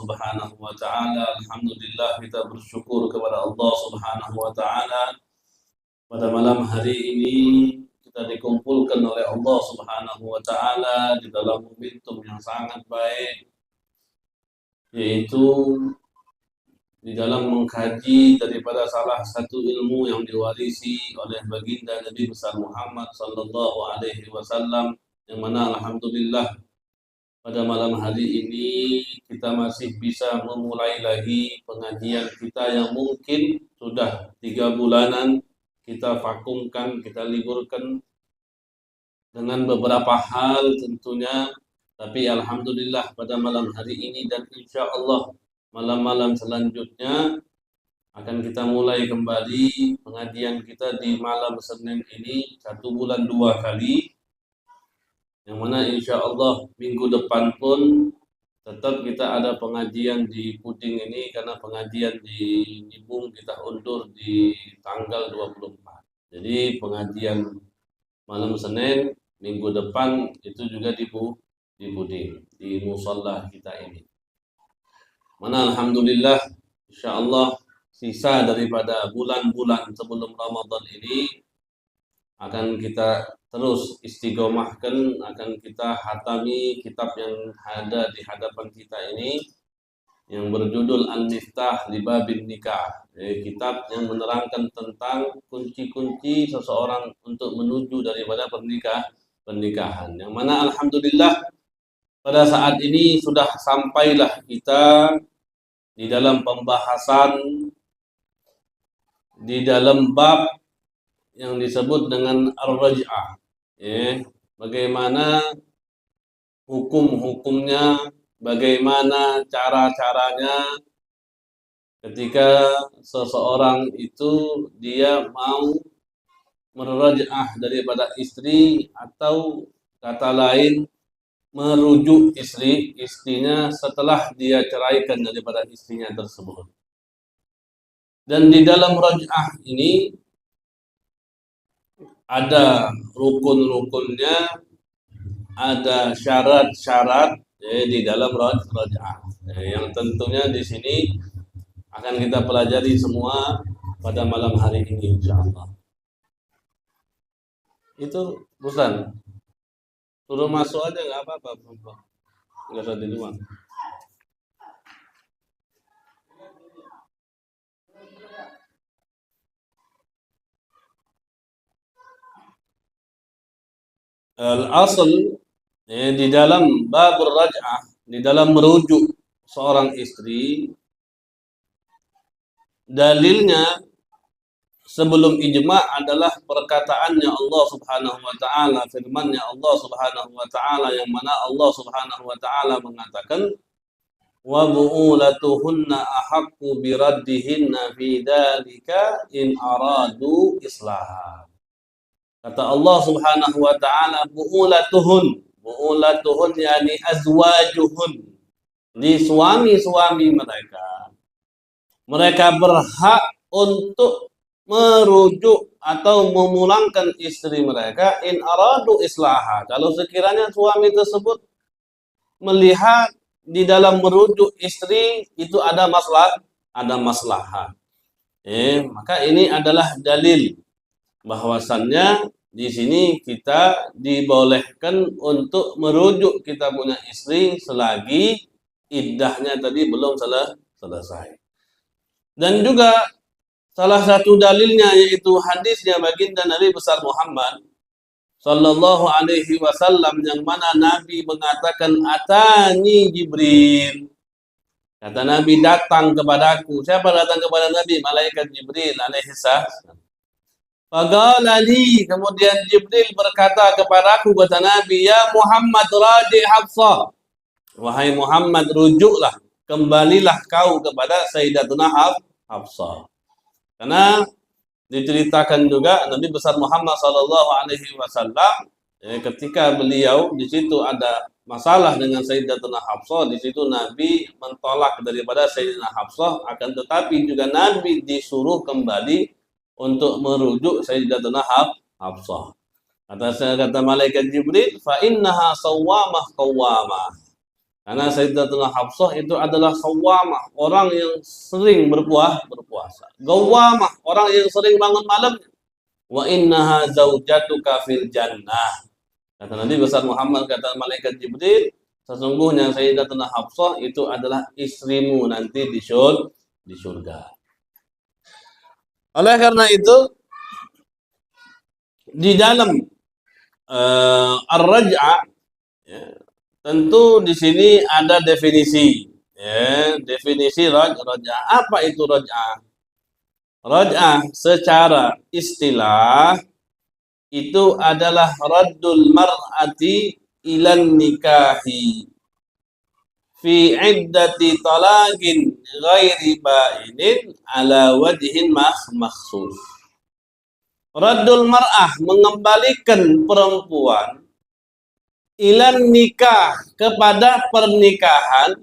Subhanahu wa taala. Alhamdulillah, kita bersyukur kepada Allah Subhanahu wa taala. Pada malam hari ini kita dikumpulkan oleh Allah Subhanahu wa taala di dalam momentum yang sangat baik, yaitu di dalam mengkaji daripada salah satu ilmu yang diwarisi oleh baginda Nabi besar Muhammad sallallahu alaihi wasallam, yang mana alhamdulillah pada malam hari ini kita masih bisa memulai lagi pengajian kita yang mungkin sudah 3 bulanan kita vakumkan, kita liburkan dengan beberapa hal tentunya. Tapi alhamdulillah pada malam hari ini dan insya Allah malam-malam selanjutnya akan kita mulai kembali pengajian kita di malam Senin ini 1 bulan 2 kali. Yang mana insya Allah minggu depan pun tetap kita ada pengajian di Puding ini, karena pengajian di Nibung kita undur di tanggal 24. Jadi pengajian malam Senin minggu depan itu juga di Puding, di musola kita ini. Mana alhamdulillah insya Allah sisa daripada bulan-bulan sebelum Ramadan ini akan kita terus istiqomahkan, akan kita hatami kitab yang ada di hadapan kita ini yang berjudul Al-Miftah li Babin Nikah, kitab yang menerangkan tentang kunci-kunci seseorang untuk menuju daripada pernikahan. Yang mana alhamdulillah pada saat ini sudah sampailah kita di dalam pembahasan di dalam bab yang disebut dengan ar-raj'ah. Bagaimana hukum-hukumnya, bagaimana cara-caranya ketika seseorang itu dia mau meraj'ah daripada istri, atau kata lain merujuk istrinya setelah dia ceraikan daripada istrinya tersebut. Dan di dalam raj'ah ini ada rukun-rukunnya, ada syarat-syarat di dalam raj'ah. Yang tentunya di sini akan kita pelajari semua pada malam hari ini insyaallah. Itu Busan, suruh masuk aja nggak apa-apa, nggak usah di luar. Al-asl di dalam bab raj'ah, di dalam merujuk seorang istri, dalilnya sebelum ijma' adalah perkataannya Allah Subhanahu wa taala, firman-Nya Allah Subhanahu wa taala, yang mana Allah Subhanahu wa taala mengatakan wa bu'ulatuhunna ahaqqu biraddihinna fi dzalika in aradu islaha. Kata Allah Subhanahu wa taala, bu'ulatuhun yani azwajuhun, di suami-suami mereka. Mereka berhak untuk merujuk atau memulangkan istri mereka in aradu islaha, kalau sekiranya suami tersebut melihat di dalam merujuk istri itu ada maslahat. Maka ini adalah dalil bahwasannya di sini kita dibolehkan untuk merujuk kita punya istri selagi iddahnya tadi belum selesai. Dan juga salah satu dalilnya yaitu hadisnya baginda Nabi besar Muhammad sallallahu alaihi wasallam, yang mana Nabi mengatakan atani Jibril. Kata Nabi, datang kepadaku. Siapa datang kepada Nabi? Malaikat Jibril alaihi salam. Fagalali, kemudian Jibril berkata kepadaku, kata Nabi, ya Muhammad raji Hafsah. Wahai Muhammad, rujuklah, kembalilah kau kepada Sayyidatuna Hafsah. Karena diceritakan juga Nabi besar Muhammad sallallahu alaihi wasallam ketika beliau di situ ada masalah dengan Sayyidatuna Hafsah, di situ Nabi mentolak daripada Sayyidatuna Hafsah, akan tetapi juga Nabi disuruh kembali untuk merujuk Sayyidatuna Hafsah. Kata malaikat Jibril, fa innaha sawwamah qawwamah. Karena Sayyidatuna Hafsah itu adalah sawamah, orang yang sering berpuasa. Gawamah, orang yang sering bangun malam. Wa innaha zaujatuka fil jannah. Kata Nabi besar Muhammad, kata malaikat Jibril, sesungguhnya Sayyidatuna Hafsah itu adalah istrimu nanti di surga. Oleh karena itu, di dalam ar-raj'ah, ya, tentu di sini ada definisi. Ya, definisi raj'ah. Apa itu raj'ah? Raj'ah secara istilah itu adalah raddul mar'ati ilan nikahi fi iddati talaqin ghairi ba'inin ala wajhin makhsus. Raddul mar'ah, mengembalikan perempuan ilan nikah, kepada pernikahan,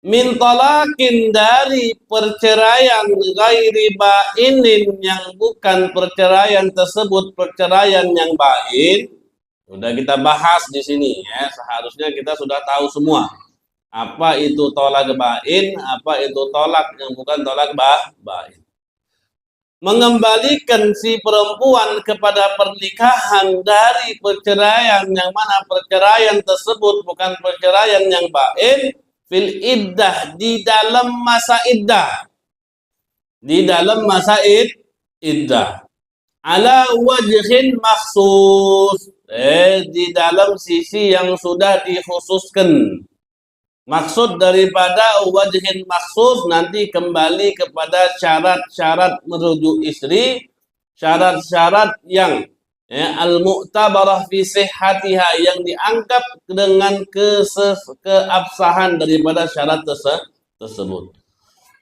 min talaqin, dari perceraian, ghairi ba'inin, yang bukan perceraian tersebut perceraian yang ba'in. Sudah kita bahas di sini ya, seharusnya kita sudah tahu semua apa itu tolak ba'in, apa itu tolak yang bukan tolak ba'in. Mengembalikan si perempuan kepada pernikahan dari perceraian yang mana perceraian tersebut bukan perceraian yang ba'in, fil iddah, di dalam masa iddah, di dalam masa iddah, ala wajhin maksus, di dalam sisi yang sudah dikhususkan. Maksud daripada wajhin maksus nanti kembali kepada syarat-syarat merujuk istri, syarat-syarat yang al-mu'tabarah fi sihhatiha, yang dianggap dengan keabsahan daripada syarat tersebut.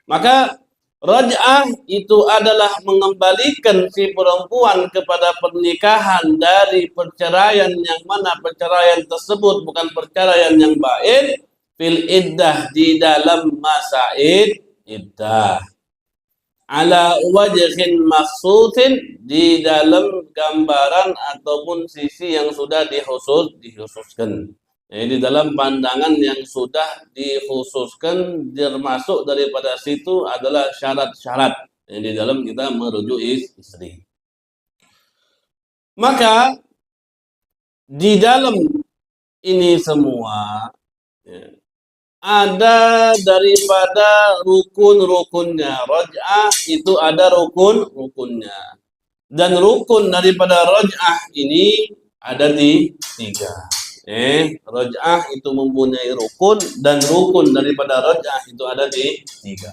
Maka raj'ah itu adalah mengembalikan si perempuan kepada pernikahan dari perceraian yang mana perceraian tersebut bukan perceraian yang ba'in, fil iddah, di dalam masa iddah, ala wajhin maksusin, di dalam gambaran ataupun sisi yang sudah dikhususkan. Di dalam pandangan yang sudah dikhususkan, termasuk daripada situ adalah syarat-syarat di dalam kita merujuk istri. Maka di dalam ini semua ada daripada rukun-rukunnya. Raj'ah itu ada rukun-rukunnya. Dan rukun daripada raj'ah ini ada di 3. Raj'ah itu mempunyai rukun, dan rukun daripada raj'ah itu ada di 3.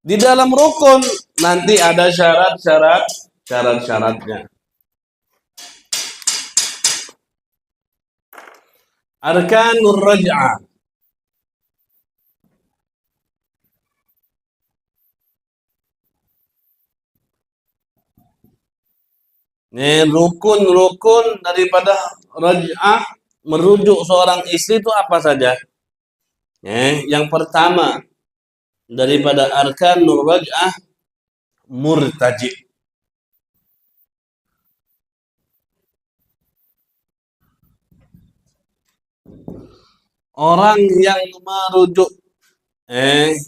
Di dalam rukun nanti ada syarat-syaratnya. Arkanur raj'ah. Rukun-rukun daripada raj'ah merujuk seorang istri itu apa saja? Yang pertama daripada arkanur raj'ah, murtaji. Orang yang merujuk,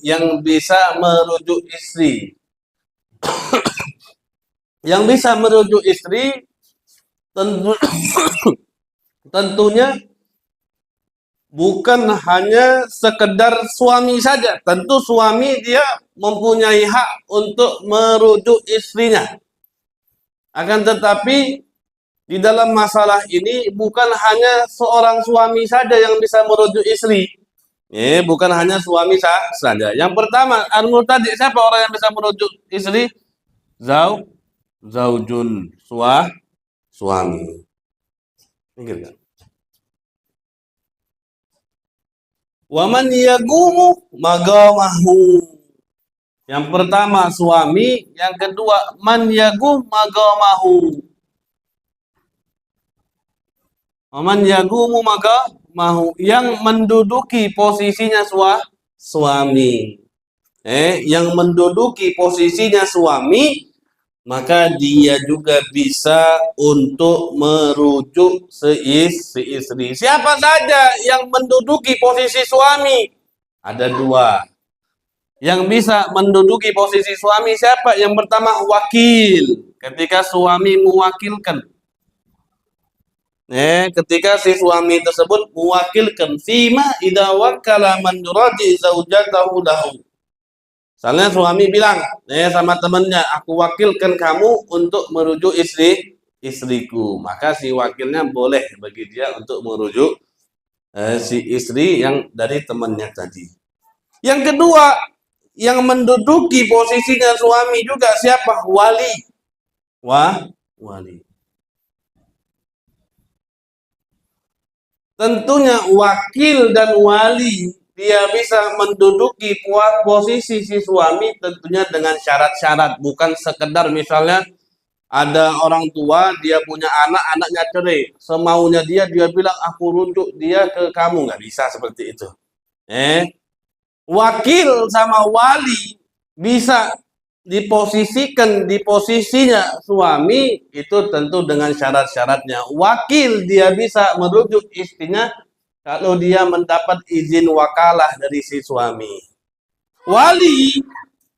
yang bisa merujuk istri. Yang bisa merujuk istri tentunya bukan hanya sekedar suami saja. Tentu suami dia mempunyai hak untuk merujuk istrinya. Akan tetapi di dalam masalah ini bukan hanya seorang suami saja yang bisa merujuk istri. Bukan hanya suami saja. Yang pertama, al-murtadi, siapa orang yang bisa merujuk istri? Zaujun, suami. Ingat kan? Waman yagumu magamahu. Yang pertama suami, yang kedua man yagum magamahu. Waman yagumu magamahu, yang menduduki posisinya suami. Yang menduduki posisinya suami maka dia juga bisa untuk merujuk si istri. Siapa saja yang menduduki posisi suami? Ada dua. Yang bisa menduduki posisi suami siapa? Yang pertama wakil. Ketika suami mewakilkan. Ketika si suami tersebut mewakilkan fima idza wakkala man yuraji zaujatahu lahu. Misalnya suami bilang, sama temannya, aku wakilkan kamu untuk merujuk istriku. Maka si wakilnya boleh bagi dia untuk merujuk si istri yang dari temannya tadi. Yang kedua, yang menduduki posisinya suami juga siapa? Wali. Wali. Tentunya wakil dan wali dia bisa menduduki posisi si suami tentunya dengan syarat-syarat, bukan sekedar misalnya ada orang tua dia punya anak, anaknya cerai, semaunya dia bilang aku rujuk dia ke kamu, nggak bisa seperti itu. Wakil sama wali bisa diposisikan di posisinya suami itu tentu dengan syarat-syaratnya. Wakil dia bisa merujuk istrinya kalau dia mendapat izin wakalah dari si suami. Wali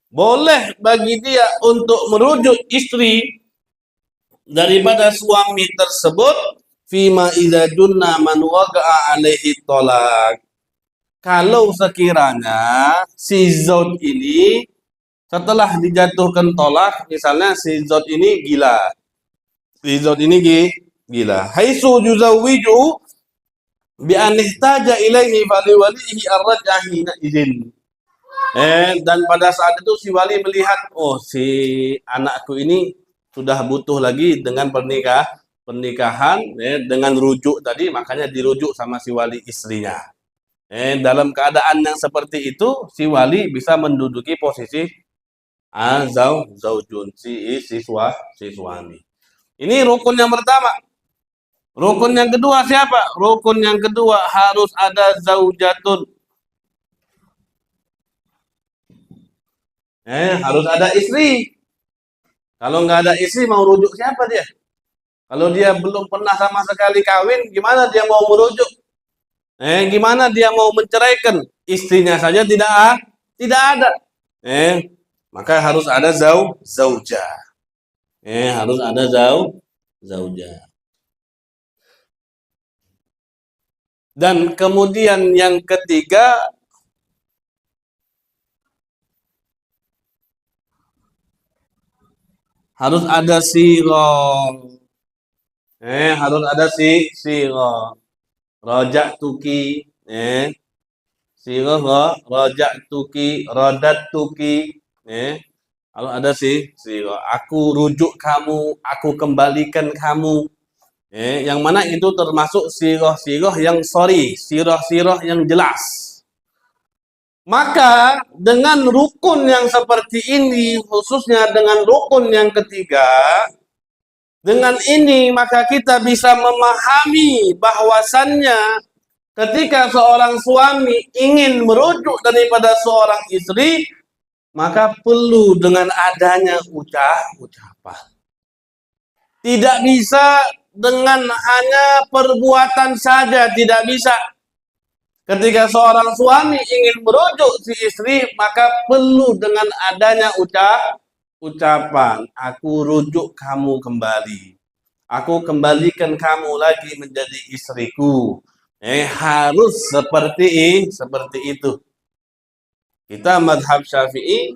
boleh bagi dia untuk merujuk istri daripada suami tersebut fima idza junna man waqa'a alaihi tolak. Kalau sekiranya si zauj ini setelah dijatuhkan tolak, misalnya si zauj ini gila. Si zauj ini gila. Haitsu yuzawwiju bi an ihtaja ilaihi fali walihi ar-raj'ahina idzin. Dan pada saat itu si wali melihat, oh si anakku ini sudah butuh lagi dengan pernikahan dengan rujuk tadi, makanya dirujuk sama si wali istrinya. Dalam keadaan yang seperti itu, si wali bisa menduduki posisi zaujun, si suami. Ini rukun yang pertama. Rukun yang kedua siapa? Rukun yang kedua harus ada zaujatun. Harus ada istri. Kalau nggak ada istri mau rujuk siapa dia? Kalau dia belum pernah sama sekali kawin, gimana dia mau merujuk? Gimana dia mau menceraikan? Istrinya saja tidak ada. Maka harus ada zauja. Harus ada zauja. Dan kemudian yang ketiga harus ada sirah. Harus ada sirah. Rojak tuki, sirah rojak tuki, rodat tuki, kalau ada sirah. Aku rujuk kamu, aku kembalikan kamu. Yang mana itu termasuk sirah-sirah yang sirah-sirah yang jelas. Maka dengan rukun yang seperti ini, khususnya dengan rukun yang ketiga, dengan ini maka kita bisa memahami bahwasannya ketika seorang suami ingin merujuk daripada seorang istri, maka perlu dengan adanya ucapan. Tidak bisa dengan hanya perbuatan saja, tidak bisa. Ketika seorang suami ingin merujuk si istri, maka perlu dengan adanya ucapan, aku rujuk kamu kembali. Aku kembalikan kamu lagi menjadi istriku. Harus seperti itu. Kita madhab Syafi'i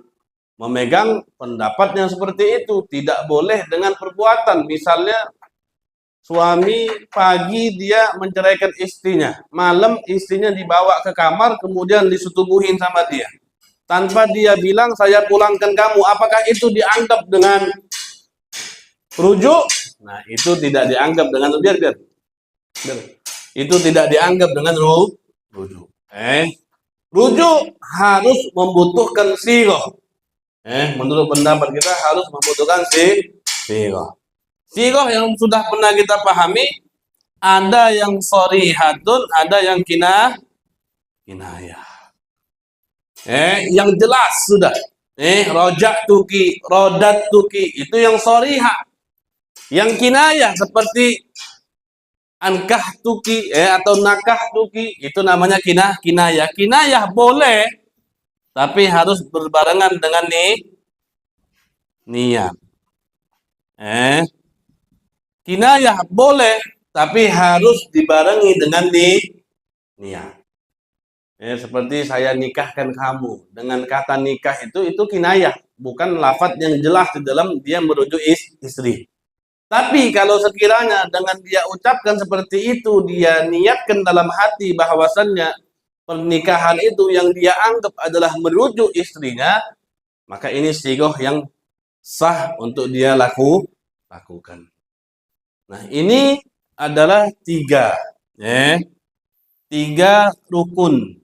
memegang pendapat yang seperti itu. Tidak boleh dengan perbuatan. Misalnya suami pagi dia menceraikan istrinya, malam istrinya dibawa ke kamar kemudian disetubuhin sama dia tanpa dia bilang saya pulangkan kamu. Apakah itu dianggap dengan rujuk? Nah, itu tidak dianggap dengan biar. Itu tidak dianggap dengan rujuk. Rujuk harus membutuhkan sirah. Menurut pendapat kita harus membutuhkan sirah. Sirah yang sudah pernah kita pahami, ada yang sharihatun, ada yang kinayah. Yang jelas sudah. Rojak tuki, rodat tuki, itu yang shorihah. Yang kinayah seperti ankah tuki atau nakah tuki, itu namanya kinayah. Kinayah boleh, tapi harus berbarengan dengan niat. Kinayah boleh, tapi harus dibarengi dengan niat. Seperti saya nikahkan kamu, dengan kata nikah itu kinayah, bukan lafadz yang jelas di dalam dia merujuk istri. Tapi kalau sekiranya dengan dia ucapkan seperti itu, dia niatkan dalam hati bahwasannya pernikahan itu yang dia anggap adalah merujuk istrinya, maka ini sigoh yang sah untuk dia lakukan. Nah, ini adalah tiga rukun.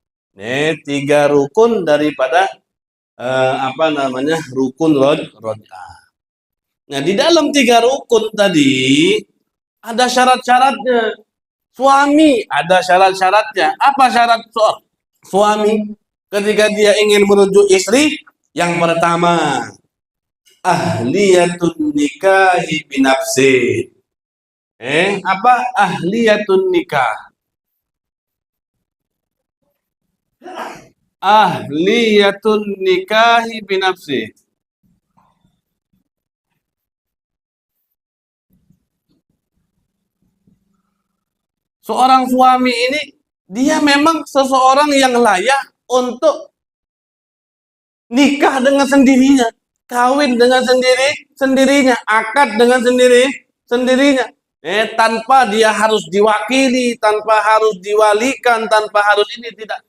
Tiga rukun daripada rukun roj'ah. Nah, di dalam tiga rukun tadi ada syarat-syaratnya. Suami ada syarat-syaratnya. Apa syarat suami ketika dia ingin merujuk istri? Yang pertama, ahliyatun nikahi binafsi. Apa ahliyatun nikah? Ahliyatun nikahi binafsi. Seorang suami ini dia memang seseorang yang layak untuk nikah dengan sendirinya, kawin dengan sendirinya, akad dengan sendirinya. Tanpa dia harus diwakili, tanpa harus diwalikan, tanpa harus ini, tidak.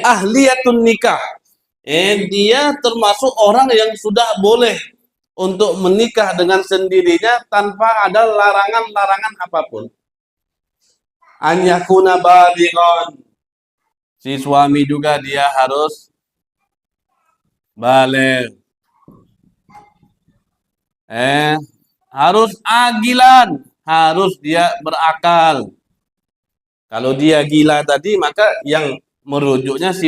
Ahliyatun nikah. Dia termasuk orang yang sudah boleh untuk menikah dengan sendirinya tanpa ada larangan-larangan apapun. Anyakuna balighan. Si suami juga dia harus baligh. Harus agilan, harus dia berakal. Kalau dia gila tadi, maka yang merujuknya si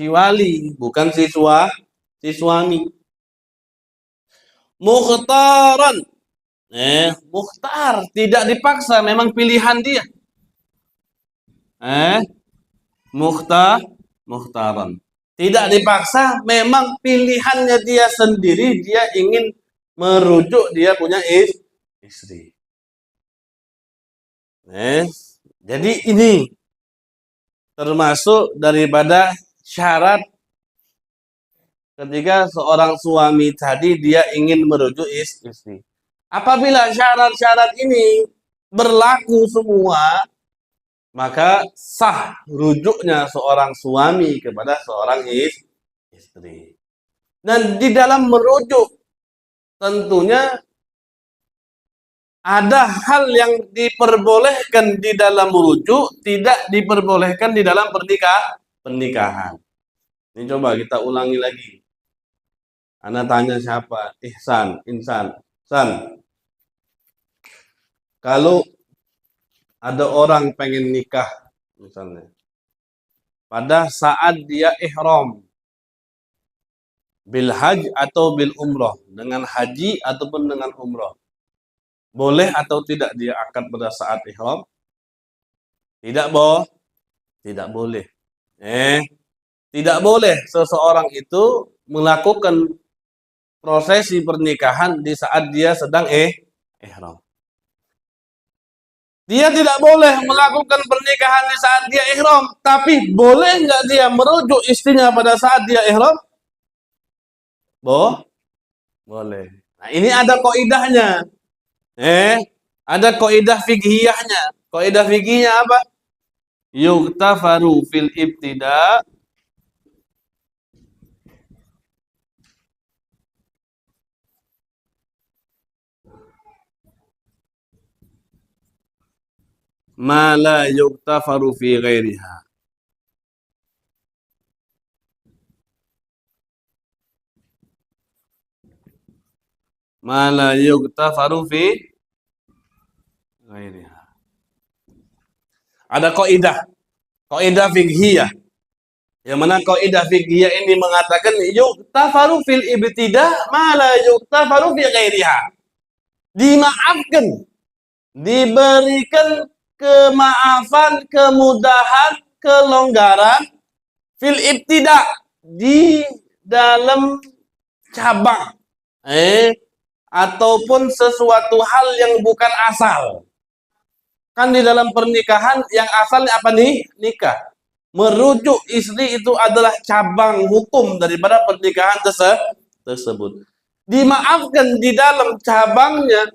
wali, bukan si suami. Mukhtaran. Mukhtar, tidak dipaksa, memang pilihan dia. Mukhtaran. Tidak dipaksa, memang pilihannya dia sendiri, dia ingin merujuk dia punya istri. Jadi ini termasuk daripada syarat ketika seorang suami tadi dia ingin merujuk istri. Apabila syarat-syarat ini berlaku semua, maka sah rujuknya seorang suami kepada seorang istri. Dan di dalam merujuk tentunya ada hal yang diperbolehkan di dalam merujuk, tidak diperbolehkan di dalam pernikahan. Ini coba kita ulangi lagi. Ana tanya siapa? Insan. Kalau ada orang pengen nikah misalnya, pada saat dia ihram bil haj atau bil umroh, dengan haji ataupun dengan umroh, boleh atau tidak dia akad pada saat ihram? Tidak boleh. Tidak boleh seseorang itu melakukan prosesi pernikahan di saat dia sedang ihram. Dia tidak boleh melakukan pernikahan di saat dia ihram, tapi boleh nggak dia merujuk istrinya pada saat dia ihram? Boleh. Nah, ini ada kaidahnya. Ada kaidah fiqhiyahnya. Kaidah fikihnya apa? Yuktafaru fil ibtida ma la yuktafaru fi ghairiha. Ma la yuktafaru fi ghairiha. Ada kaidah fiqhiyah. Yang mana kaidah fiqhiyah ini mengatakan yuktafaru fil ibtida ma la yuktafaru fi ghairiha. Dimaafkan, diberikan kemaafan, kemudahan, kelonggaran fil ibtida di dalam cabang ataupun sesuatu hal yang bukan asal. Kan di dalam pernikahan yang asalnya apa nih? Nikah. Merujuk istri itu adalah cabang hukum daripada pernikahan tersebut. Dimaafkan di dalam cabangnya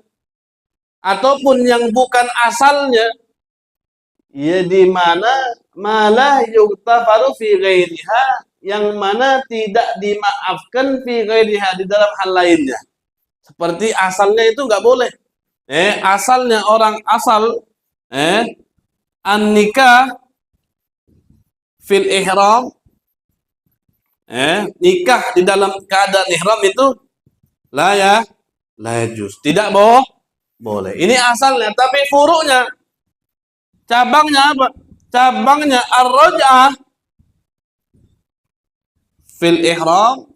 ataupun yang bukan asalnya, ya di mana malah yuktafaru fi ghairiha, yang mana tidak dimaafkan fi ghairiha di dalam hal lainnya. Seperti asalnya itu nggak boleh. Asalnya orang asal an-nikah fil ihram, nikah di dalam keadaan ihram itu la yajuz, tidak boleh. Ini asalnya, tapi furu'nya, cabangnya apa? Cabangnya ar-raj'ah fil ihram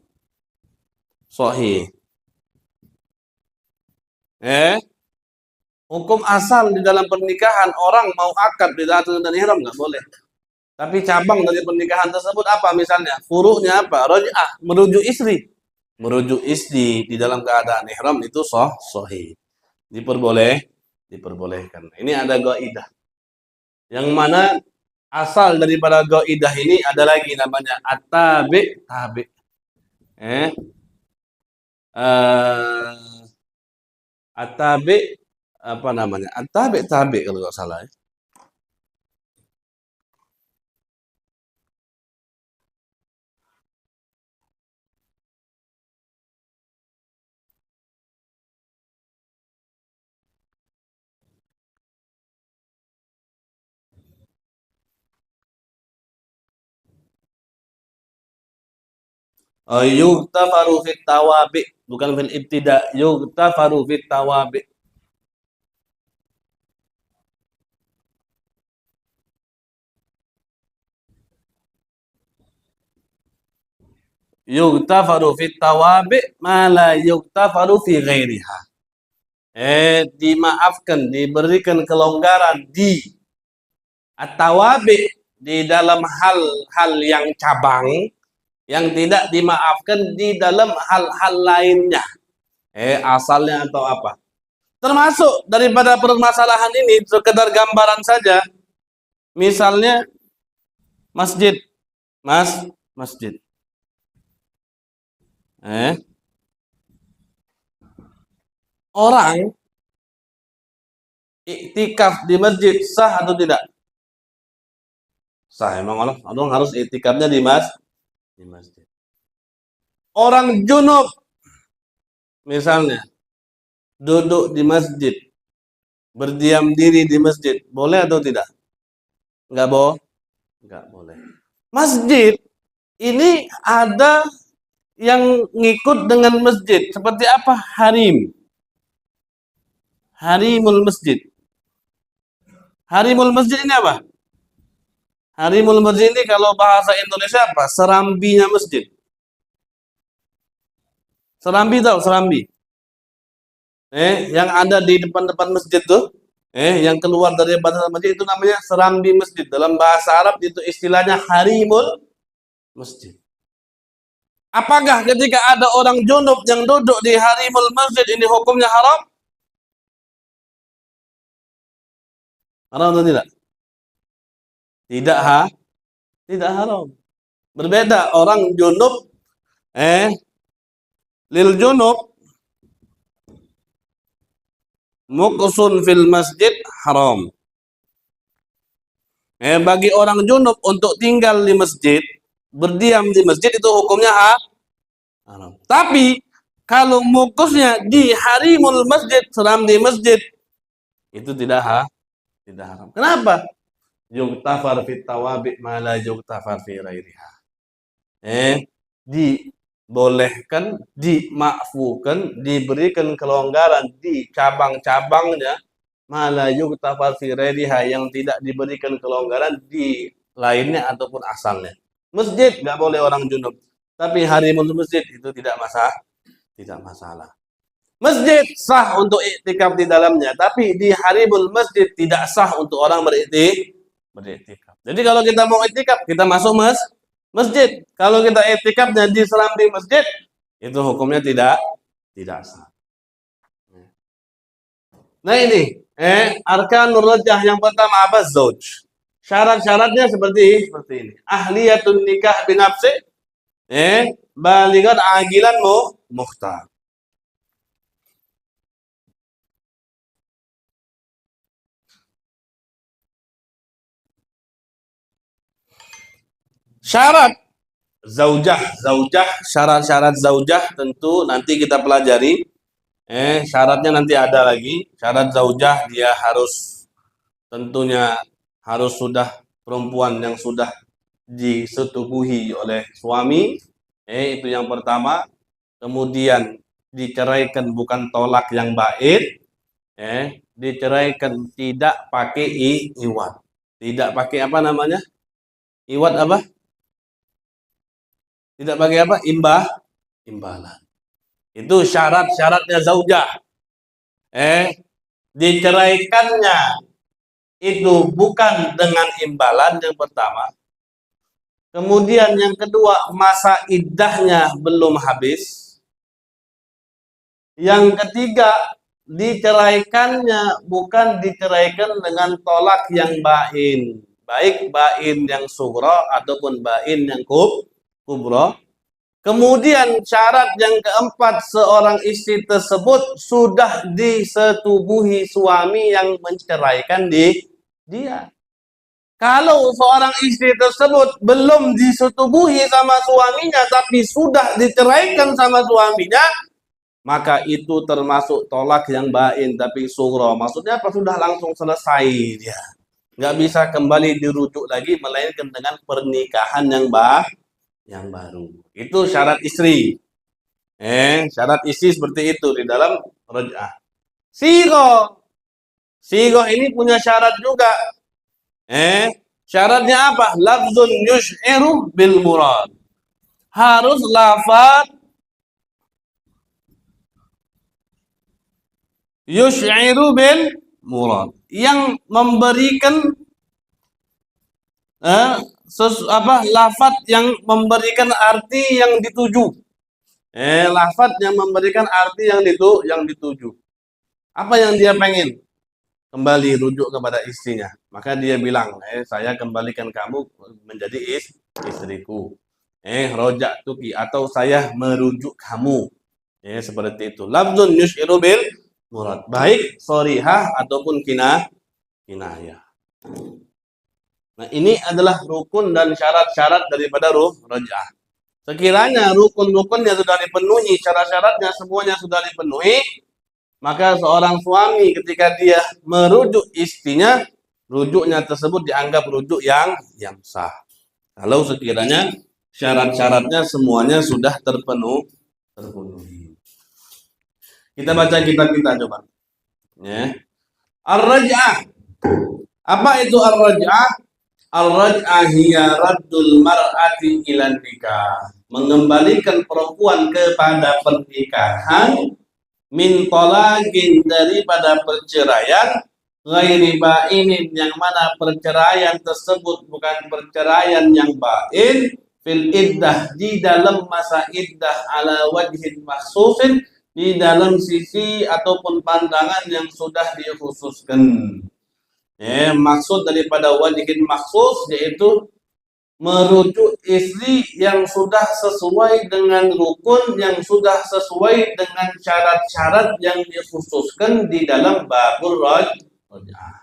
sahih. Hukum asal di dalam pernikahan, orang mau akad di dalam dan ihram nggak boleh. Tapi cabang dari pernikahan tersebut apa misalnya? Furu'nya apa? Raj'ah, merujuk istri. Merujuk istri di dalam keadaan ihram itu sahih. Diperbolehkan. Ini ada qaidah. Yang mana asal daripada qaidah ini ada lagi namanya at-tabi'. At-tabi' apa namanya? At-tabi' kalau nggak salah. Yuktafaru fit tawabi, bukan fil ibtida. Yuktafaru fit tawabi. Yuktafaru fit tawabi ma la yuktafaru fi ghairiha. Dimaafkan, diberikan kelonggaran di at-tawabi, di dalam hal-hal yang cabang, yang tidak dimaafkan di dalam hal-hal lainnya. Asalnya atau apa? Termasuk daripada permasalahan ini, sekedar gambaran saja. Misalnya masjid. Masjid. Orang iktikaf di masjid sah atau tidak? Sah. Emang orang harus iktikafnya di masjid. Orang junub misalnya duduk di masjid, berdiam diri di masjid, boleh atau tidak? Enggak boleh. Masjid ini ada yang ngikut dengan masjid. Seperti apa? Harimul masjid. Harimul masjid ini apa? Harimul masjid ini kalau bahasa Indonesia apa? Serambinya masjid. Serambi tahu? Serambi. Yang ada di depan-depan masjid tuh. Yang keluar dari batas masjid itu namanya serambi masjid. Dalam bahasa Arab itu istilahnya harimul masjid. Apakah ketika ada orang junub yang duduk di harimul masjid ini hukumnya haram? Haram atau tidak? Tidak haram. Berbeda orang junub lil junub muqsun fil masjid haram. Bagi orang junub untuk tinggal di masjid, berdiam di masjid itu hukumnya haram. Tapi kalau mukusnya di harimul masjid, seram di masjid, itu tidak haram. Kenapa? Yuktafar fit tawabi ma la yuktafar fi ghairiha. Dibolehkan, dimakfukan, diberikan kelonggaran di cabang-cabangnya ma la yuktafar fi ghairiha, yang tidak diberikan kelonggaran di lainnya ataupun asalnya. Masjid nggak boleh orang junub. Tapi harimul masjid itu tidak masalah. Masjid sah untuk iktikaf di dalamnya, tapi di harimul masjid tidak sah untuk orang beriktikaf. Jadi kalau kita mau iktikaf, kita masuk masjid. Kalau kita iktikafnya di selam di masjid, itu hukumnya tidak sah. Nah ini, arkanur rajah yang pertama apa? Zauj. Syarat-syaratnya seperti ini. Ahliyatun nikah binafsi, baligan agilan muhtar. Syarat zaujah, syarat-syarat zaujah tentu nanti kita pelajari. Syaratnya nanti ada lagi. Syarat zaujah dia harus tentunya harus sudah perempuan yang sudah disetubuhi oleh suami. Itu yang pertama. Kemudian diceraikan bukan tolak yang bait. Diceraikan tidak pakai iwad. Tidak pakai apa namanya? Iwad apa? Tidak pakai apa? Imbalan. Itu syarat-syaratnya zaujah. Diceraikannya itu bukan dengan imbalan yang pertama. Kemudian yang kedua, masa iddahnya belum habis. Yang ketiga, diceraikannya bukan diceraikan dengan tolak yang bain. Baik bain yang sughra ataupun bain yang kubra. Kemudian syarat yang keempat, seorang istri tersebut sudah disetubuhi suami yang menceraikan dia. Kalau seorang istri tersebut belum disetubuhi sama suaminya tapi sudah diceraikan sama suaminya, maka itu termasuk tolak yang bain tapi sughra. Maksudnya apa? Sudah langsung selesai dia. Nggak bisa kembali dirujuk lagi melainkan dengan pernikahan yang baru. Itu syarat istri. Syarat istri seperti itu di dalam raj'ah. Sigoh ini punya syarat juga. Syaratnya apa? Lafzun yush'iru bil murad. Harus lafaz yush'iru bil murad. Yang memberikan lafaz yang memberikan arti yang dituju. Lafaz yang memberikan arti yang dituju. Apa yang dia pengen? Kembali rujuk kepada istrinya. Maka dia bilang, saya kembalikan kamu menjadi istriku. Roja'tuki, atau saya merujuk kamu. Seperti itu. Lafzun yush'iru bil murad. Baik sharihah ataupun kinayah. Nah, ini adalah rukun dan syarat-syarat daripada raj'ah. Sekiranya rukun-rukunnya sudah dipenuhi, syarat-syaratnya semuanya sudah dipenuhi, maka seorang suami ketika dia merujuk istrinya, rujuknya tersebut dianggap rujuk yang sah. Kalau sekiranya syarat-syaratnya semuanya sudah terpenuhi. Kita baca kitab kita coba. Ar-raj'ah. Apa itu ar-raj'ah? Al-raj'ah hiya raddul mar'ati ilan nikah. Mengembalikan perempuan kepada pernikahan min talaqin, daripada perceraian, ghairi ba'inin, yang mana perceraian tersebut bukan perceraian yang ba'in, fil iddah, di dalam masa iddah, ala wajhin maksusin, di dalam sisi ataupun pandangan yang sudah dikhususkan. Maksud daripada wajhin maksus yaitu merujuk istri yang sudah sesuai dengan rukun, yang sudah sesuai dengan syarat-syarat yang dikhususkan di dalam babul raj'ah.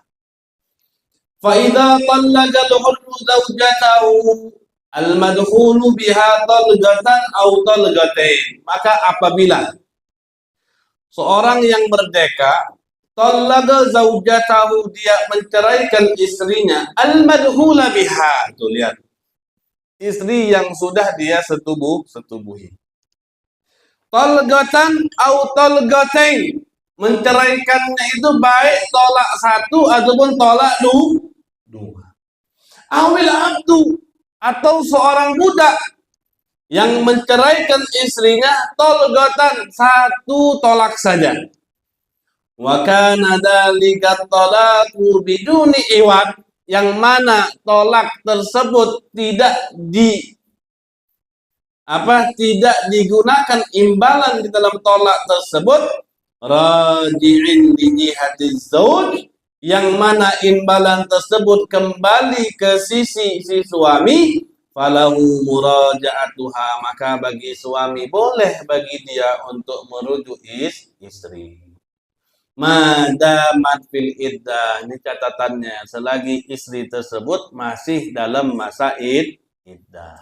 Fa idza tallaqa al-hurru zawjatahu al-madkhulu biha talqatan aw talqatain, maka apabila seorang yang merdeka tallaqa zawjatahu, dia menceraikan istrinya, al-madkhula biha, tuh lihat, istri yang sudah dia setubuhi. Talqatan au talqatain, menceraikannya itu baik tolak satu ataupun tolak dua. Awil abdu, atau seorang budak yang menceraikan istrinya tolgatan, satu tolak saja. Wa kana dzalika talaqu biduni iwad, yang mana tolak tersebut tidak digunakan imbalan di dalam tolak tersebut, raji'in li jihatiz zauj, yang mana imbalan tersebut kembali ke sisi si suami, falahu muraja'atuha, maka bagi suami boleh bagi dia untuk merujuk istri. Madamat fil iddah, ini catatannya, selagi istri tersebut masih dalam masa iddah.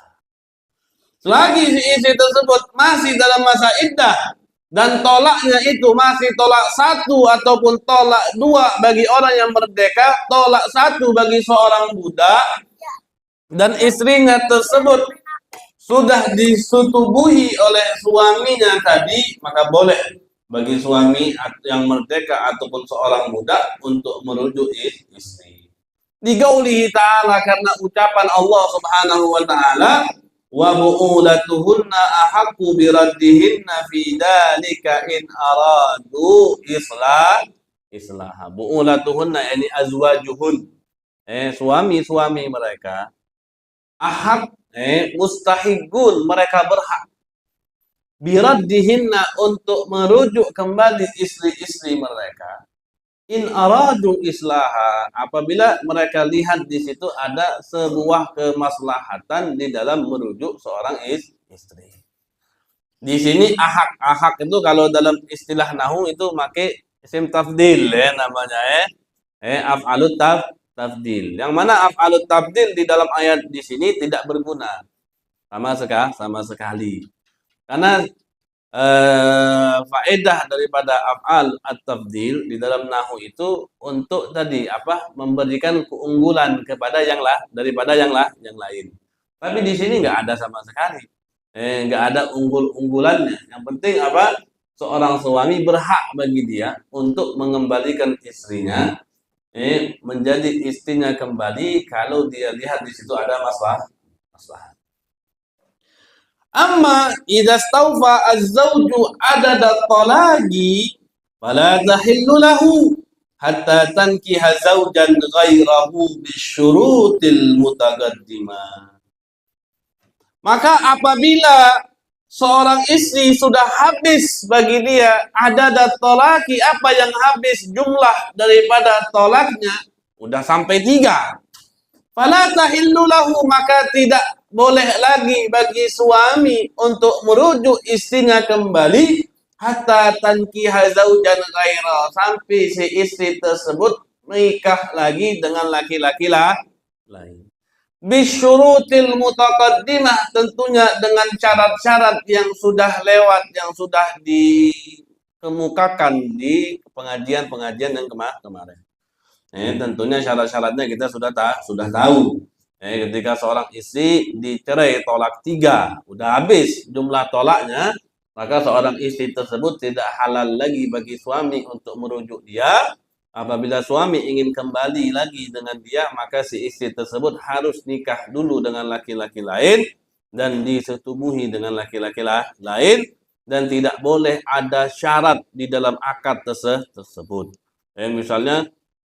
Selagi si istri tersebut masih dalam masa iddah dan tolaknya itu masih tolak satu ataupun tolak dua bagi orang yang merdeka, tolak satu bagi seorang budak, dan istrinya tersebut sudah disetubuhi oleh suaminya tadi, maka boleh bagi suami yang merdeka ataupun seorang budak untuk merujuk istri. Digaulihi ta'ala, karena ucapan Allah Subhanahu wa ta'ala, wa bu'ulatuhunna ahaqqu biraddihinna fi dzalika in aradu islaha. Bu'ulatuhunna yani azwajuhun, suami-suami mereka, ahaq, mustahiqun, mereka berhak, biraddihinna, untuk merujuk kembali istri-istri mereka, in aradu islaha, apabila mereka lihat di situ ada sebuah kemaslahatan di dalam merujuk seorang istri. Di sini ahak itu kalau dalam istilah nahwu itu pakai isim tafdil ya namanya af'alut tafdil. Yang mana af'alut tafdil di dalam ayat di sini tidak berguna sama sekali. Karena faedah daripada af'al at-tafdil di dalam nahwu itu untuk tadi memberikan keunggulan kepada daripada yang lain. Tapi di sini nggak ada sama sekali. Nggak ada unggulannya. Yang penting seorang suami berhak bagi dia untuk mengembalikan istrinya menjadi istrinya kembali kalau dia lihat di situ ada masalah. Amma idza stawfa az-zawju adada talaqi fala tahillu lahu hatta tankiha zawjan ghairahu bisyurutil mutaqaddimah. Maka apabila seorang istri sudah habis bagi dia adada talaqi, apa yang habis jumlah daripada tolaknya, udah sampai 3. Fala tahillu lahu, maka tidak boleh lagi bagi suami untuk merujuk istrinya kembali hatta tankiha zaujan ghaira, sampai si istri tersebut menikah lagi dengan laki-laki lain. Bisyurutil mutaqaddimah, tentunya dengan syarat-syarat yang sudah lewat, yang sudah dikemukakan di pengajian-pengajian yang kemarin. Tentunya syarat-syaratnya kita sudah tahu. Ketika seorang istri dicerai tolak 3, udah habis jumlah tolaknya, maka seorang istri tersebut tidak halal lagi bagi suami untuk merujuk dia. Apabila suami ingin kembali lagi dengan dia, maka si istri tersebut harus nikah dulu dengan laki-laki lain dan disetubuhi dengan laki-laki lain, dan tidak boleh ada syarat di dalam akad tersebut. Misalnya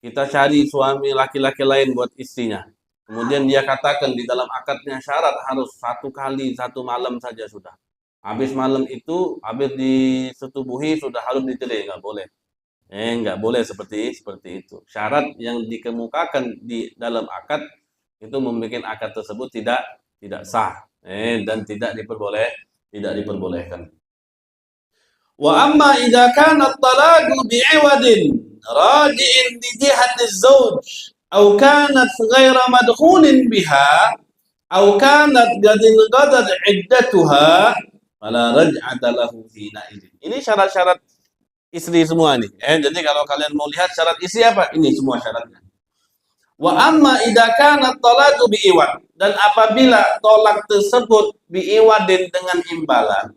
kita cari suami laki-laki lain buat istrinya, kemudian dia katakan di dalam akadnya syarat harus 1 kali 1 malam saja sudah. Habis malam itu, habis disetubuhi sudah harus dicerai, nggak boleh. Nggak boleh seperti itu. Syarat yang dikemukakan di dalam akad itu membuat akad tersebut tidak sah, dan tidak diperbolehkan. Wa amma idza kana at-talaqu bi'iwadin raji'in li jihati az-zawj aw kanat ghayra madkhulin biha aw kanat qadat iddatuha fala raj'ata lahu hina idzin. Ini syarat-syarat istri semua nih. Jadi kalau kalian mau lihat syarat istri apa? Ini semua syaratnya. Wa amma idza kana at-talaqu bi'iwad, dan apabila tolak tersebut bi'iwadin, dengan imbalan,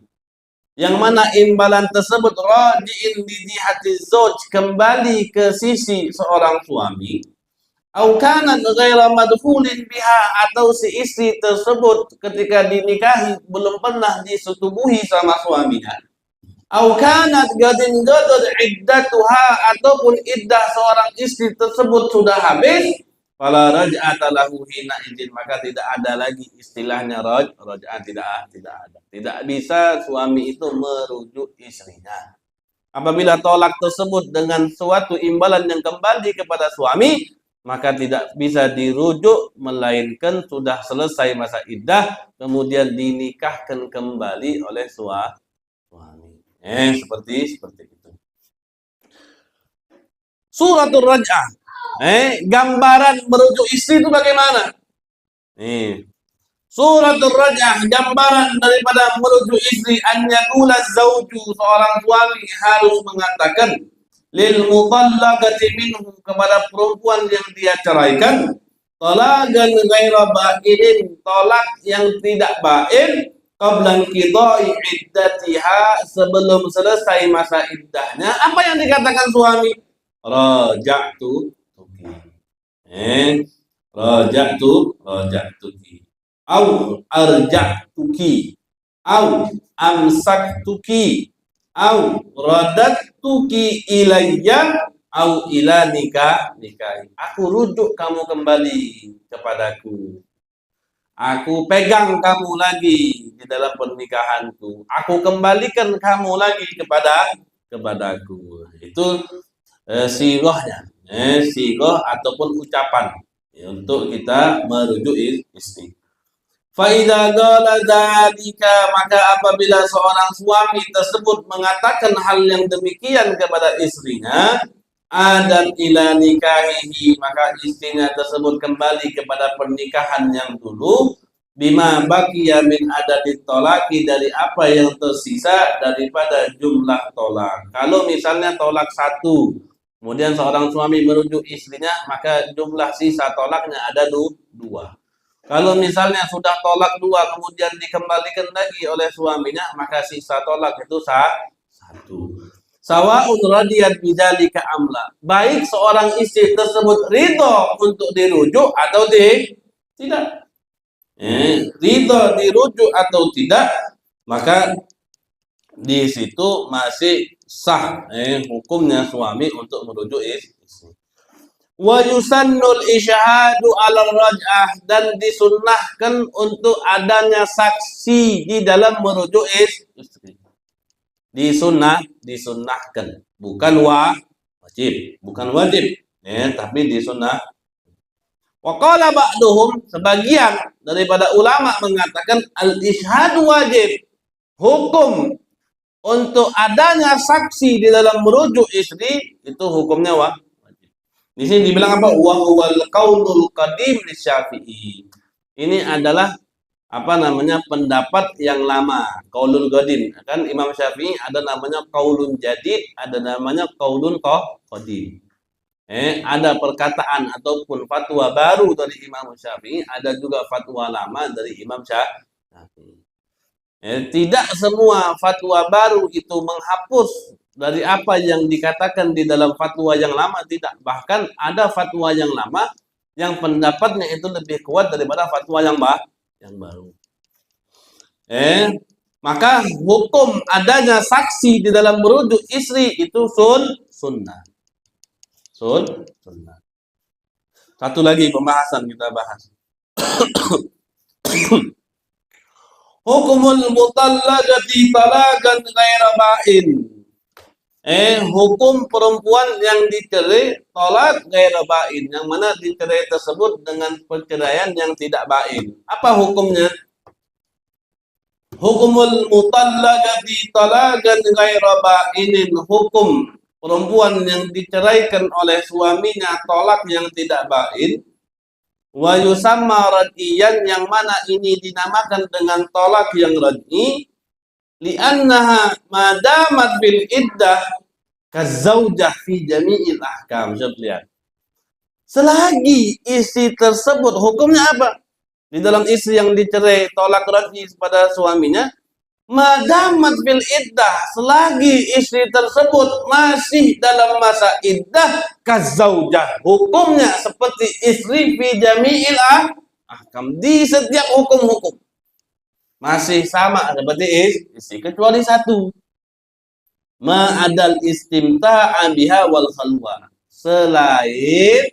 yang mana imbalan tersebut raji'in bi jihati zauj, kembali ke sisi seorang suami, Au kanat ghaira madkhulin biha, atau si istri tersebut ketika dinikahi belum pernah disetubuhi sama suaminya. Au kanat gadin gadad iddatuha, ataupun iddah seorang istri tersebut sudah habis, fala raj'ata lahu hina idzin, maka tidak ada lagi istilahnya raj'ah, tidak ada. Tidak bisa suami itu merujuk istrinya. Apabila tolak tersebut dengan suatu imbalan yang kembali kepada suami, maka tidak bisa dirujuk, melainkan sudah selesai masa iddah kemudian dinikahkan kembali oleh suami. Seperti itu. Suratul Raj'ah. Gambaran merujuk istri itu bagaimana? Suratul Raj'ah, gambaran daripada merujuk istri, an yaqula zauju, seorang suami harus mengatakan lil mutallaqati minhu, kepada perempuan yang dia ceraikan, talaqan ghaira ba'in, tolak yang tidak ba'in, qablan qidai iddatiha, sebelum selesai masa iddahnya. Apa yang dikatakan suami? Raja'tu tuki. Raja'tuki. Au arja'tuki. Au amsaktuki. Au radattuki ilayya. Au ila nikahi. Aku rujuk kamu kembali kepadaku. Aku pegang kamu lagi di dalam pernikahanku. Aku kembalikan kamu lagi kepadaku. Itu sighahnya, sighah ataupun ucapan untuk kita merujuk istri. Fa idza qala dzalika, maka apabila seorang suami tersebut mengatakan hal yang demikian kepada istrinya, adan ila nikahihi, maka istrinya tersebut kembali kepada pernikahan yang dulu, bima baqiya min adadit tolaki, dari apa yang tersisa daripada jumlah tolak. Kalau misalnya tolak 1, kemudian seorang suami merujuk istrinya, maka jumlah sisa tolaknya ada 2. Kalau misalnya sudah tolak 2 kemudian dikembalikan lagi oleh suaminya, maka sisa tolak itu 1. Sawa'un radiyat bidzalika amla, baik seorang istri tersebut ridho untuk dirujuk atau tidak. Ridho dirujuk atau tidak, maka di situ masih sah hukumnya suami untuk merujuk istri. Wa yusannul isyhadu 'alal raj'ah, dan disunnahkan untuk adanya saksi di dalam merujuk istri. Disunnahkan, bukan wajib, tapi disunnah. Wa qala ba'duhum, sebagian daripada ulama mengatakan al-isyhadu wajib, hukum untuk adanya saksi di dalam merujuk istri itu hukumnya wajib. Di sini dibilang apa? Wa huwal qaulul qadim li Syafi'i. Ini adalah pendapat yang lama, qaulul qadim. Kan Imam Syafi'i ada namanya qaulun jadid, ada namanya qaulun qadim. Ada perkataan ataupun fatwa baru dari Imam Syafi'i, ada juga fatwa lama dari Imam Syafi'i. Tidak semua fatwa baru itu menghapus dari apa yang dikatakan di dalam fatwa yang lama, tidak. Bahkan ada fatwa yang lama yang pendapatnya itu lebih kuat daripada fatwa yang baru. Maka hukum adanya saksi di dalam merujuk istri itu sunnah. Satu lagi pembahasan kita bahas. Hukumul mutallaqati talaqan ghaira ba'in. Hukum perempuan yang dicerai tolak ghaira ba'in, yang mana dicerai tersebut dengan perceraian yang tidak ba'in. Apa hukumnya? Hukumul mutallaqati talaqan ghaira ba'inin, hukum perempuan yang diceraikan oleh suaminya tolak yang tidak ba'in. Wa yusamma rad'iyan, yang mana ini dinamakan dengan tolak yang rad'i, li'annaha madamat bil iddah kazaujah fi jami'il ahkam. Coba lihat. Selagi istri tersebut, hukumnya apa? Di dalam istri yang dicerai tolak rad'i pada suaminya, Madamat fil iddah, selagi istri tersebut masih dalam masa iddah, kazaujah, hukumnya seperti istri fi jami'il ahkam, di setiap hukum-hukum masih sama seperti istri, kecuali satu, ma'adal istimta'a biha wal khalwa, selain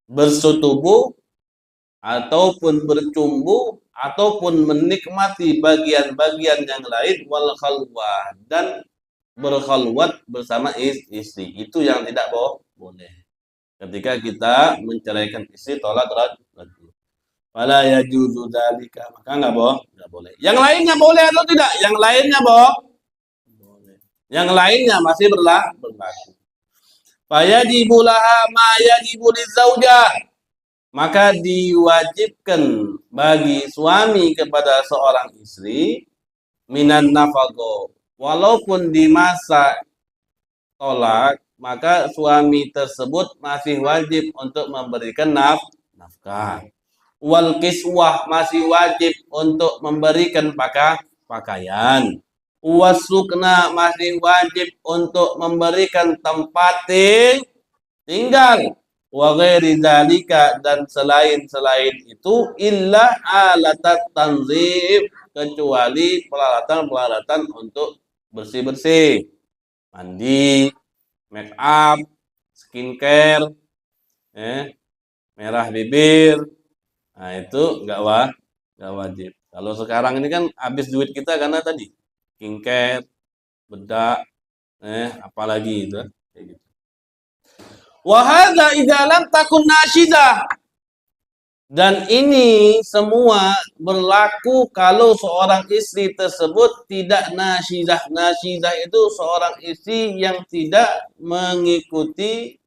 bersetubuh ataupun bercumbu ataupun menikmati bagian-bagian yang lain, wal khalwah, dan berkhalwat bersama istri, itu yang tidak boleh. Ketika kita menceraikan istri, tolak rajul, fala yajuzu dzalika, maka enggak boleh. Yang lainnya boleh atau tidak? Yang lainnya boleh. Yang lainnya masih berlaku. Fayajibu laha ma yajibu lizaujah, maka diwajibkan bagi suami kepada seorang istri minan nafaqah, walaupun di masa tolak, maka suami tersebut masih wajib untuk memberikan nafkah. Wal kiswah, masih wajib untuk memberikan pakaian. Wasukna, masih wajib untuk memberikan tempat tinggal. Wa ghairi dzalika, dan selain itu, illa alatat tanzif, kecuali peralatan untuk bersih-bersih, mandi, make up, skincare, merah bibir. Nah, itu enggak wajib. Kalau sekarang ini kan habis duit kita karena tadi skincare, bedak, apalagi itu kayak gitu. Wa hadza idza lam takun nasyidah, dan ini semua berlaku kalau seorang istri tersebut tidak nasyidah. Nasyidah itu seorang istri yang tidak mengikuti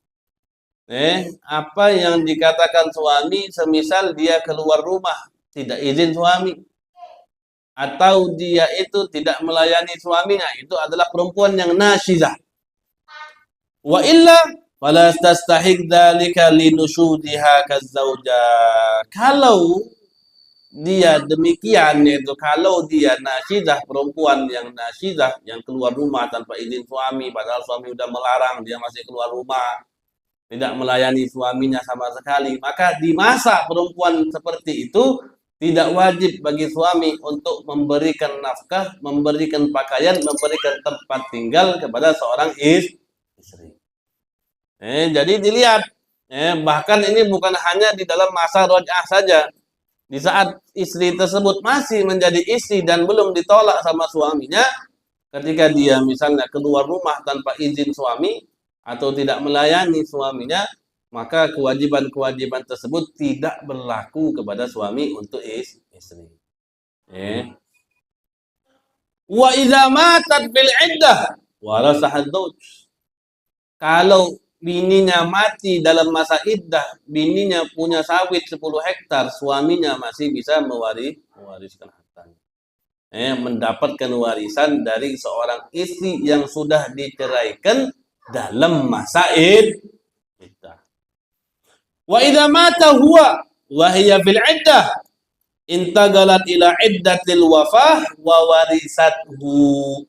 apa yang dikatakan suami, semisal dia keluar rumah tidak izin suami, atau dia itu tidak melayani suaminya, itu adalah perempuan yang nasyidah. Wa illa fala tastahiq dzalika linusyudiha kazzauja. Kalau dia demikian, yaitu kalau dia nasyidah, perempuan yang nasyidah, yang keluar rumah tanpa izin suami, padahal suami sudah melarang, dia masih keluar rumah, tidak melayani suaminya sama sekali, maka di masa perempuan seperti itu tidak wajib bagi suami untuk memberikan nafkah, memberikan pakaian, memberikan tempat tinggal kepada seorang istri. Jadi dilihat, bahkan ini bukan hanya di dalam masa roj'ah saja. Di saat istri tersebut masih menjadi istri dan belum ditolak sama suaminya, ketika dia misalnya keluar rumah tanpa izin suami atau tidak melayani suaminya, maka kewajiban-kewajiban tersebut tidak berlaku kepada suami untuk istri. Wa idza matat bil iddah wala sahad zauj. Kalau bininya mati dalam masa iddah, bininya punya sawit 10 hektar, suaminya masih bisa mewariskan hartanya. Mendapatkan warisan dari seorang istri yang sudah diceraikan dalam masa iddah. Wa idza mata huwa wa hiya fil iddah intagalat ila iddatil wafah wa warisathu.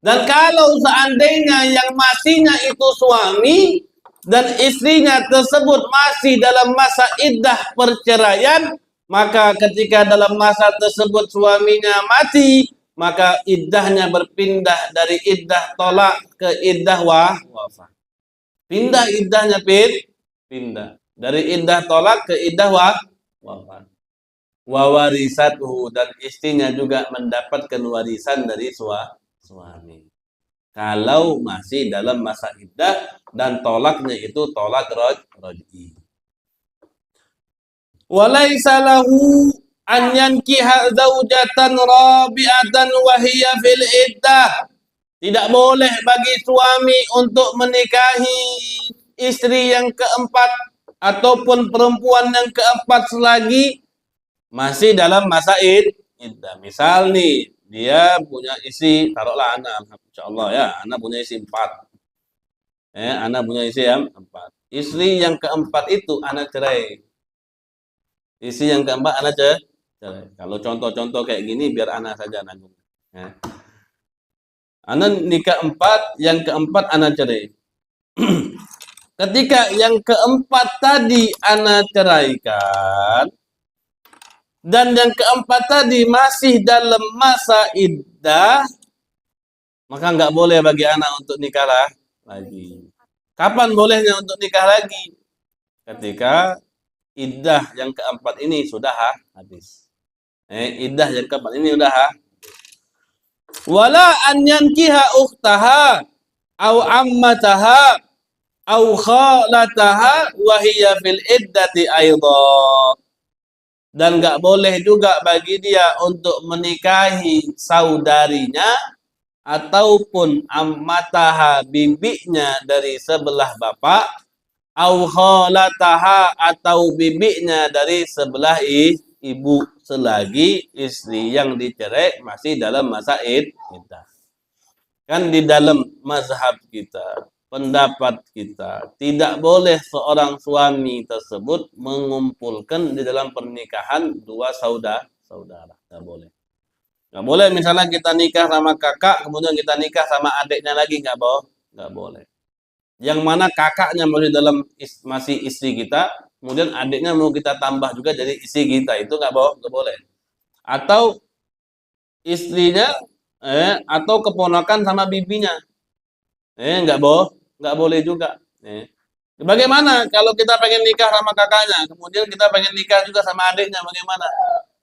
Dan kalau seandainya yang matinya itu suami dan istrinya tersebut masih dalam masa iddah perceraian, maka ketika dalam masa tersebut suaminya mati, maka iddahnya berpindah dari iddah tolak ke iddah wafah. Pindah iddahnya, pindah dari iddah tolak ke iddah wafat. Wa warisatuhu, dan istrinya juga mendapatkan warisan dari suami. Kalau masih dalam masa iddah dan tolaknya itu tolak raj'i. Walaysa lahu an yankiha zaujatan rabi'atan wa hiya fil iddah. Tidak boleh bagi suami untuk menikahi istri yang keempat ataupun perempuan yang keempat selagi masih dalam masa iddah. Misal nih, dia punya istri, taruhlah anak, insyaallah ya, anak punya istri 4. Anak punya istri yang 4. Istri yang keempat itu anak cerai. Istri yang keempat anak cerai. Kalau contoh-contoh kayak gini biar anak saja nanggung. Ya. Anak nikah 4, yang keempat anak cerai. Ketika yang keempat tadi anak ceraikan, dan yang keempat tadi masih dalam masa iddah, maka nggak boleh bagi anak untuk nikah lagi. Kapan bolehnya untuk nikah lagi? Ketika iddah yang keempat ini sudah habis. Iddah yang keempat ini sudah wala an yankiha ukhtaha au ammataha au khalataha wa hiya fil iddati aidha. Dan nggak boleh juga bagi dia untuk menikahi saudarinya ataupun ammataha bibinya dari sebelah bapak, au khalataha atau bibinya dari sebelah ibu, selagi istri yang dicerai masih dalam masa iddah. Kan di dalam mazhab kita, pendapat kita, tidak boleh seorang suami tersebut mengumpulkan di dalam pernikahan dua saudara. Tidak boleh. Nggak boleh misalnya kita nikah sama kakak, kemudian kita nikah sama adiknya lagi, nggak boleh. Yang mana kakaknya masih istri kita, kemudian adiknya mau kita tambah juga jadi istri kita, itu nggak boleh. Atau istrinya atau keponakan sama bibinya, nggak boleh juga. Bagaimana kalau kita pengen nikah sama kakaknya, kemudian kita pengen nikah juga sama adiknya, bagaimana?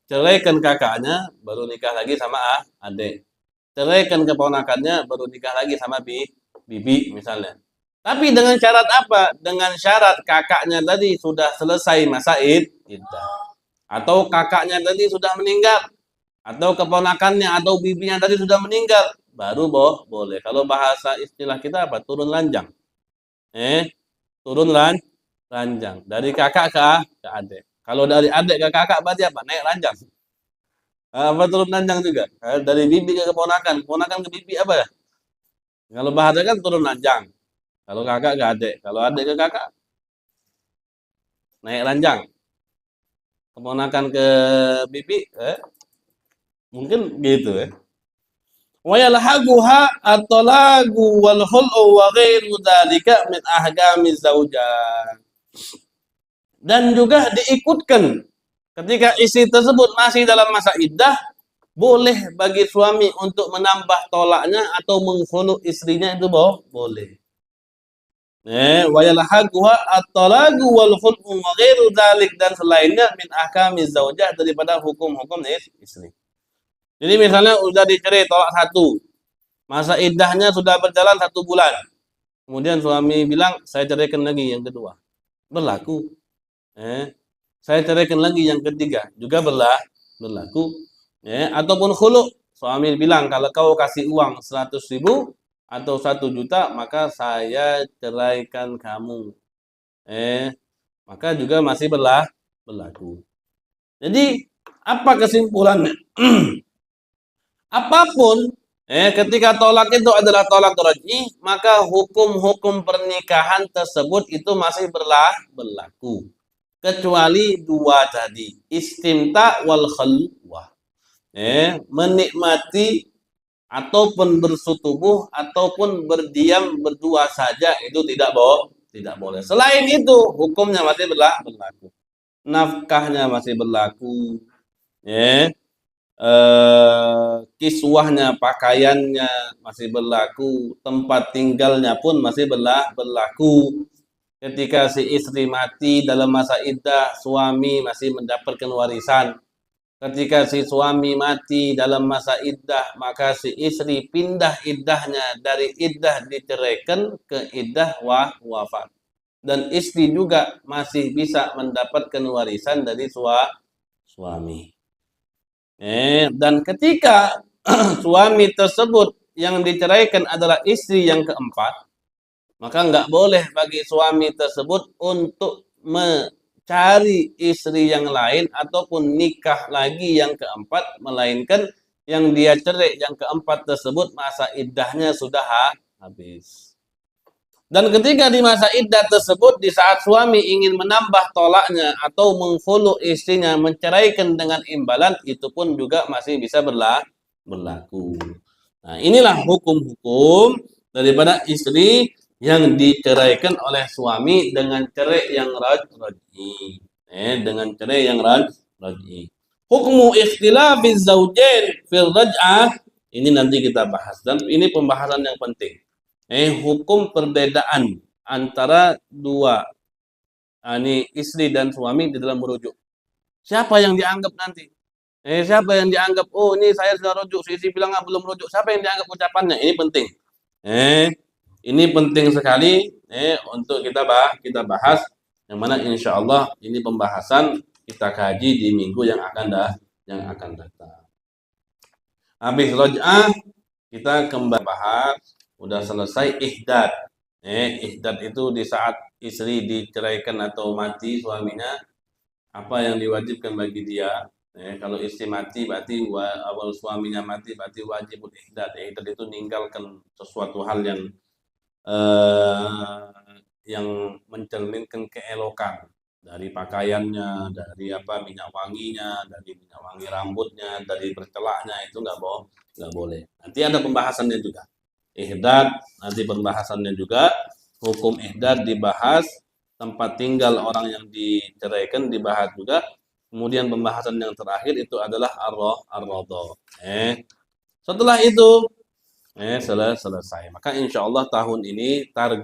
Ceraikan kakaknya, baru nikah lagi sama adik. Ceraikan keponakannya, baru nikah lagi sama bibi misalnya. Tapi dengan syarat apa? Dengan syarat kakaknya tadi sudah selesai masa iddah. Atau kakaknya tadi sudah meninggal. Atau keponakannya atau bibinya tadi sudah meninggal. Baru boleh. Kalau bahasa istilah kita apa? Turun lanjang. Turun lanjang. Dari kakak ke adik. Kalau dari adik ke kakak berarti apa? Naik lanjang. Apa turun lanjang juga? Dari bibi ke keponakan. Keponakan ke bibi apa ya? Kalau bahasa kan turun lanjang. Kalau kakak ke adik. Kalau adik ke kakak, naik lanjang. Keponakan ke bibi, mungkin gitu ya. Wa yalhaquha at-talaqu wal khul'u wa ghairu dzalika min ahkamiz zaujah. Dan juga diikutkan ketika istri tersebut masih dalam masa iddah, boleh bagi suami untuk menambah tolaknya atau mengkhulu istrinya, itu boleh. Wa yalhaquha at-talaqu wal khul'u wa ghairu dzalik, dan selainnya min ahkamiz zaujah, daripada hukum-hukum istri. Jadi misalnya udah dicerai tolak 1, masa iddahnya sudah berjalan 1 bulan, kemudian suami bilang saya ceraikan lagi yang kedua, berlaku. Saya ceraikan lagi yang ketiga, juga berlaku. Ataupun khulu, suami bilang kalau kau kasih uang 100.000 atau 1 juta maka saya ceraikan kamu, maka juga masih berlaku. Jadi apa kesimpulannya? Apapun ketika tolak itu adalah tolak raj'i, maka hukum-hukum pernikahan tersebut itu masih berlaku. Kecuali 2 tadi, istimta wal khalwah. Menikmati ataupun bersetubuh ataupun berdiam berdua saja, itu tidak boleh. Selain itu hukumnya masih berlaku. Nafkahnya masih berlaku. Kiswahnya, pakaiannya masih berlaku, tempat tinggalnya pun masih berlaku. Ketika si istri mati dalam masa iddah, suami masih mendapatkan warisan. Ketika si suami mati dalam masa iddah, maka si istri pindah iddahnya dari iddah diceraikan ke iddah wafat. Dan istri juga masih bisa mendapatkan warisan dari suami. Dan ketika suami tersebut yang diceraikan adalah istri yang keempat, maka nggak boleh bagi suami tersebut untuk mencari istri yang lain ataupun nikah lagi yang keempat, melainkan yang dia cerai yang keempat tersebut masa iddahnya sudah habis. Dan ketika di masa iddah tersebut, di saat suami ingin menambah tolaknya atau mengkhulu istrinya, menceraikan dengan imbalan, itu pun juga masih bisa berlaku. Nah, inilah hukum-hukum daripada istri yang diceraikan oleh suami dengan cerai yang raj'i. Dengan cerai yang raj'i. Hukmu ikhtilafiz zaujain fil raj'ah, ini nanti kita bahas, dan ini pembahasan yang penting. Hukum perbedaan antara dua ini istri dan suami di dalam merujuk. Siapa yang dianggap nanti? Siapa yang dianggap, oh ini saya sudah rujuk, si istri bilang belum rujuk. Siapa yang dianggap ucapannya? Ini penting. Ini penting sekali untuk kita bahas, yang mana insya Allah ini pembahasan kita kaji di minggu yang akan datang. Habis roj'ah, kita kembali bahas, udah selesai ihdad. Ihdad itu di saat istri diceraikan atau mati suaminya, apa yang diwajibkan bagi dia. Kalau istri mati berarti awal suaminya mati berarti wajib ihdad. Ihdad itu meninggalkan sesuatu hal yang mencerminkan keelokan dari pakaiannya, dari minyak wanginya, dari minyak wangi rambutnya, dari bercelaknya, itu nggak boleh. Nanti ada pembahasannya juga. Ihdad nanti pembahasannya juga. Hukum ihdad dibahas, tempat tinggal orang yang diceraikan dibahas juga. Kemudian pembahasan yang terakhir itu adalah ar-radha. Setelah itu selesai. Maka insya Allah tahun ini target